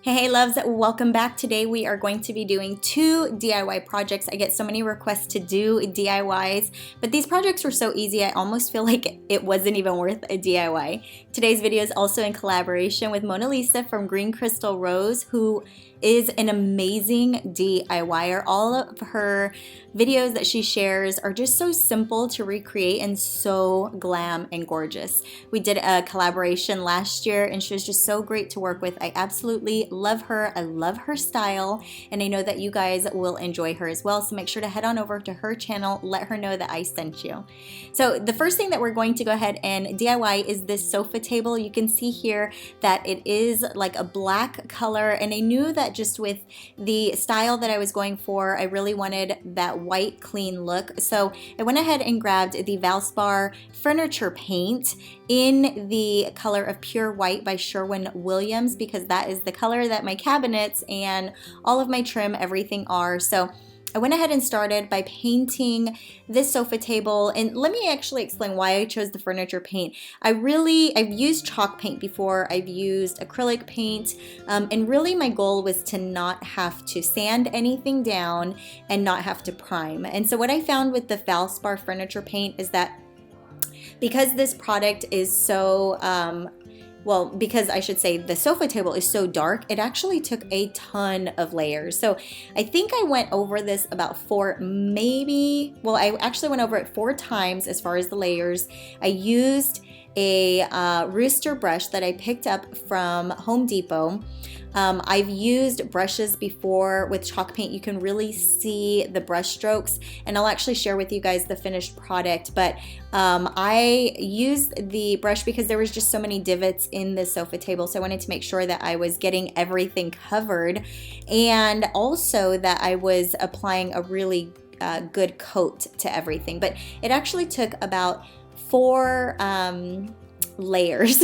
Hey loves, welcome back. Today we are going to be doing 2 DIY projects. I get so many requests to do DIYs, but these projects were so easy I almost feel like it wasn't even worth a DIY. Today's video is also in collaboration with Mona Lisa from Green Crystal Rose, who is an amazing DIYer. All of her videos that she shares are just so simple to recreate and so glam and gorgeous. We did a collaboration last year and she was just so great to work with. I absolutely love her. I love her style, and I know that you guys will enjoy her as well. So make sure to head on over to her channel, let her know that I sent you. So the first thing that we're going to go ahead and DIY is this sofa table. You can see here that it is like a black color, and I knew that just with the style that I was going for, I really wanted that white clean look. So I went ahead and grabbed the Valspar furniture paint in the color of Pure White by Sherwin-Williams, because that is the color that my cabinets and all of my trim, everything are. So I went ahead and started by painting this sofa table, and let me actually explain why I chose the furniture paint. I've used chalk paint before, I've used acrylic paint, and really my goal was to not have to sand anything down and not have to prime. And so what I found with the Valspar furniture paint is that because this product is so because I should say the sofa table is so dark, it actually took a ton of layers. So I think I went over this about I actually went over it 4 times as far as the layers. I used a Rooster brush that I picked up from Home Depot. I've used brushes before with chalk paint. You can really see the brush strokes, and I'll actually share with you guys the finished product. But I used the brush because there was just so many divots in the sofa table, so I wanted to make sure that I was getting everything covered, and also that I was applying a really good coat to everything. But it actually took about 4 layers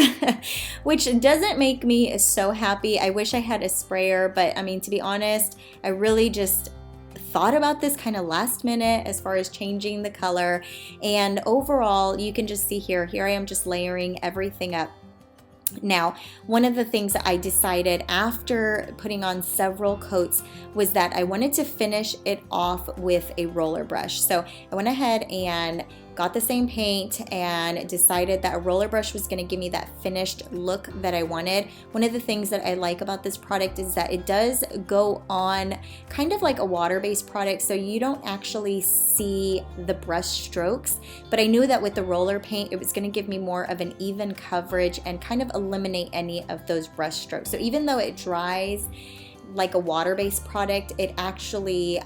which doesn't make me so happy. I wish I had a sprayer, but I mean, to be honest, I really just thought about this kind of last minute as far as changing the color. And overall, you can just see here I am just layering everything up. Now, one of the things that I decided after putting on several coats was that I wanted to finish it off with a roller brush. So I went ahead and got the same paint and decided that a roller brush was going to give me that finished look that I wanted. One of the things that I like about this product is that it does go on kind of like a water-based product, so you don't actually see the brush strokes, but I knew that with the roller paint it was going to give me more of an even coverage and kind of eliminate any of those brush strokes. So even though it dries like a water-based product, it actually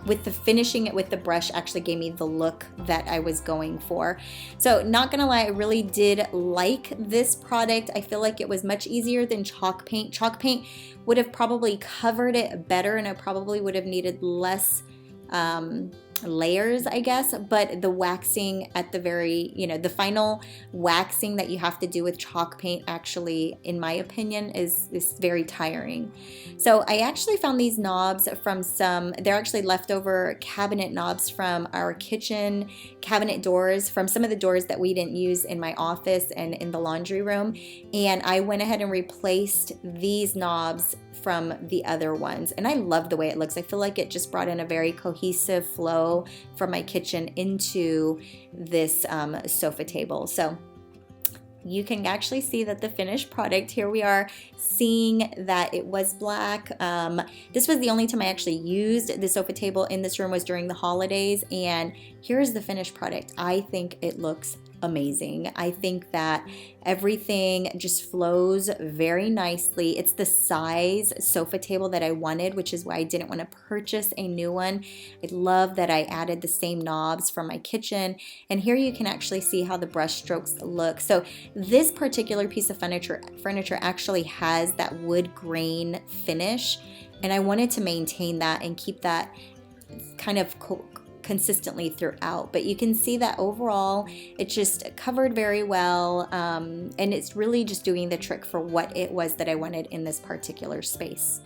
with the finishing it with the brush actually gave me the look that I was going for. So not gonna lie, I really did like this product. I feel like it was much easier than chalk paint. Chalk paint would have probably covered it better, and I probably would have needed less layers, I guess, but the waxing at the very, the final waxing that you have to do with chalk paint actually, in my opinion, is very tiring. So I actually found these knobs from they're actually leftover cabinet knobs from our kitchen cabinet doors, from some of the doors that we didn't use in my office and in the laundry room, and I went ahead and replaced these knobs from the other ones, and I love the way it looks. I feel like it just brought in a very cohesive flow from my kitchen into this sofa table. So you can actually see that the finished product, here we are seeing that it was black. This was the only time I actually used the sofa table in this room was during the holidays, and here's the finished product. I think it looks amazing. I think that everything just flows very nicely. It's the size sofa table that I wanted, which is why I didn't want to purchase a new one. I love that I added the same knobs from my kitchen, and here you can actually see how the brush strokes look. So this particular piece of furniture actually has that wood grain finish, and I wanted to maintain that and keep that kind of consistently throughout. But you can see that overall it just covered very well, and it's really just doing the trick for what it was that I wanted in this particular space.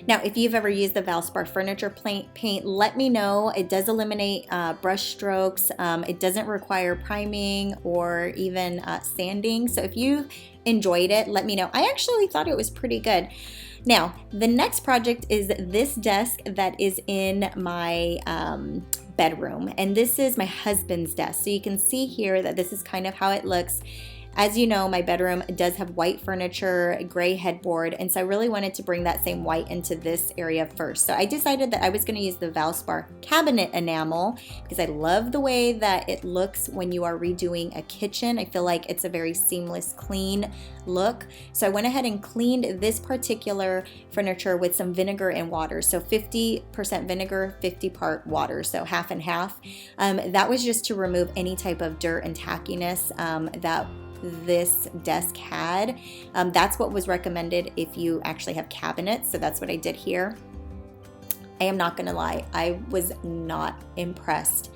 Now, if you've ever used the Valspar furniture paint, let me know. It does eliminate brush strokes. It doesn't require priming or even sanding. So if you enjoyed it, let me know. I actually thought it was pretty good. Now, the next project is this desk that is in my bedroom, and this is my husband's desk. So you can see here that this is kind of how it looks. As you know, my bedroom does have white furniture, gray headboard, and so I really wanted to bring that same white into this area first. So I decided that I was going to use the Valspar cabinet enamel because I love the way that it looks when you are redoing a kitchen. I feel like it's a very seamless, clean look. So I went ahead and cleaned this particular furniture with some vinegar and water. So 50% vinegar, 50% water, so half and half. That was just to remove any type of dirt and tackiness that this desk had. That's what was recommended if you actually have cabinets, so that's what I did here. I am not gonna lie, I was not impressed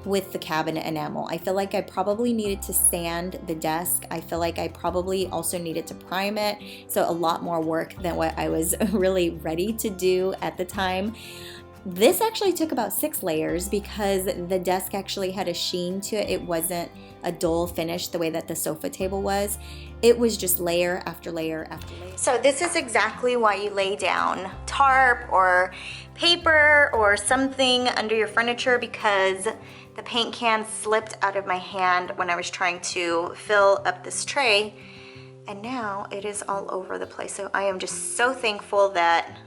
with the cabinet enamel. I feel like I probably needed to sand the desk. I feel like I probably also needed to prime it, so a lot more work than what I was really ready to do at the time. This actually took about 6 layers because the desk actually had a sheen to it. It wasn't a dull finish the way that the sofa table was. It was just layer after layer after layer. So this is exactly why you lay down tarp or paper or something under your furniture, because the paint can slipped out of my hand when I was trying to fill up this tray, and now it is all over the place. So I am just so thankful that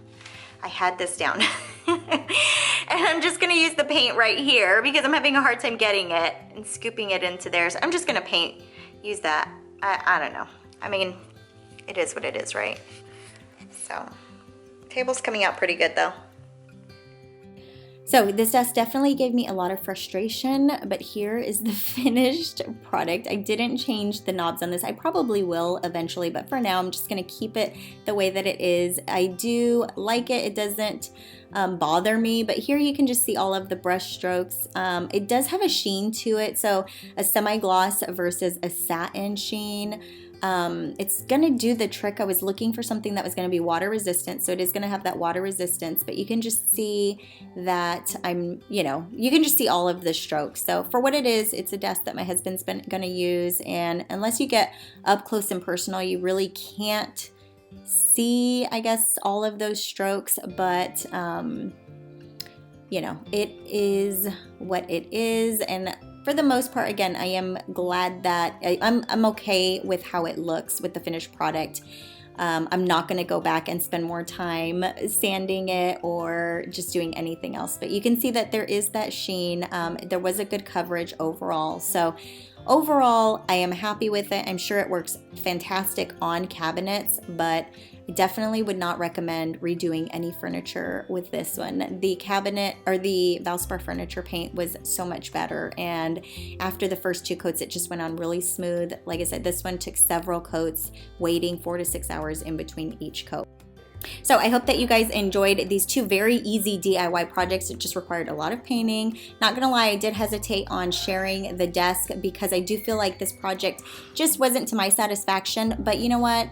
I had this down. And I'm just gonna use the paint right here because I'm having a hard time getting it and scooping it into there. So I'm just gonna use that. I don't know. I mean, it is what it is, right? So, table's coming out pretty good though. So this desk definitely gave me a lot of frustration, but here is the finished product. I didn't change the knobs on this. I probably will eventually, but for now I'm just gonna keep it the way that it is. I do like it. It doesn't bother me, but here you can just see all of the brush strokes. It does have a sheen to it, so a semi-gloss versus a satin sheen. It's gonna do the trick. I was looking for something that was gonna be water resistant, so it is gonna have that water resistance, but you can just see that you can just see all of the strokes. So for what it is, it's a desk that my husband's gonna use, and unless you get up close and personal, you really can't see, I guess, all of those strokes, but it is what it is. And for the most part, again, I am glad that I'm okay with how it looks with the finished product. I'm not going to go back and spend more time sanding it or just doing anything else, but you can see that there is that sheen. There was a good coverage overall. So overall, I am happy with it. I'm sure it works fantastic on cabinets, but I definitely would not recommend redoing any furniture with this one. The cabinet or the Valspar furniture paint was so much better, and after the first 2 coats it just went on really smooth. Like I said, this one took several coats, waiting 4 to 6 hours in between each coat. So I hope that you guys enjoyed these 2 very easy DIY projects. It just required a lot of painting. Not gonna lie, I did hesitate on sharing the desk because I do feel like this project just wasn't to my satisfaction, but you know what?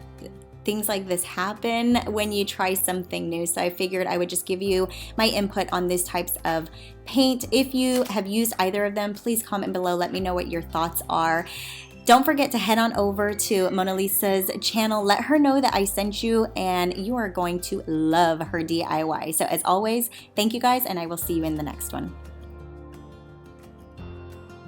Things like this happen when you try something new. So I figured I would just give you my input on these types of paint. If you have used either of them, please comment below. Let me know what your thoughts are. Don't forget to head on over to Mona Lisa's channel. Let her know that I sent you, and you are going to love her DIY. So as always, thank you guys, and I will see you in the next one.